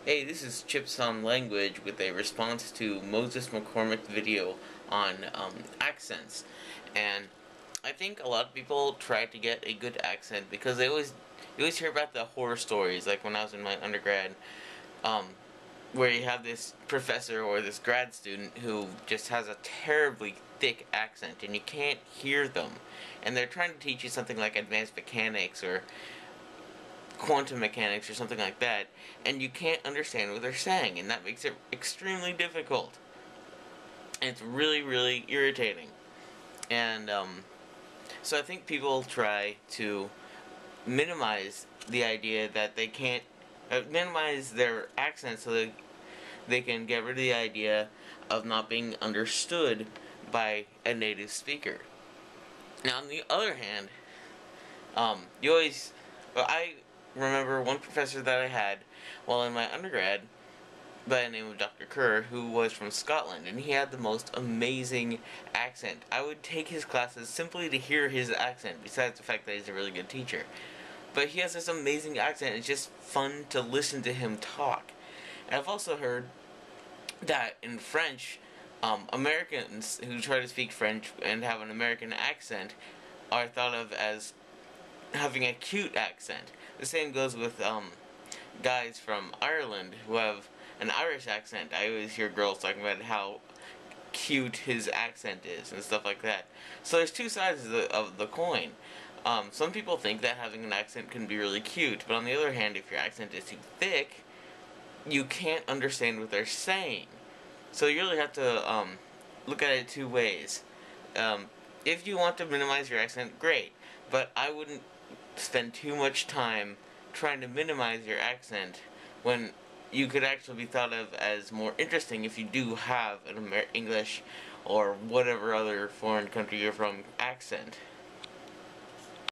Hey, this is Chips on Language with a response to Moses McCormick's video on accents. And I think a lot of people try to get a good accent because you always hear about the horror stories, like when I was in my undergrad, um, where you have this professor or this grad student who just has a terribly thick accent and you can't hear them. And they're trying to teach you something like advanced mechanics or quantum mechanics or something like that, and you can't understand what they're saying, and that makes it extremely difficult. And it's really, really irritating. And so I think people try to minimize the idea that they can't minimize their accent so that they can get rid of the idea of not being understood by a native speaker. Now, on the other hand, you always, well, I remember one professor that I had while in my undergrad by the name of Dr. Kerr, who was from Scotland, and he had the most amazing accent. I would take his classes simply to hear his accent, besides the fact that he's a really good teacher. But he has this amazing accent, it's just fun to listen to him talk. And I've also heard that in French, Americans who try to speak French and have an American accent are thought of as having a cute accent. The same goes with guys from Ireland who have an Irish accent. I always hear girls talking about how cute his accent is and stuff like that. So there's two sides of the coin. Some people think that having an accent can be really cute, but on the other hand, if your accent is too thick, you can't understand what they're saying. So you really have to look at it two ways. If you want to minimize your accent, great, but I wouldn't spend too much time trying to minimize your accent when you could actually be thought of as more interesting if you do have an English or whatever other foreign country you're from accent.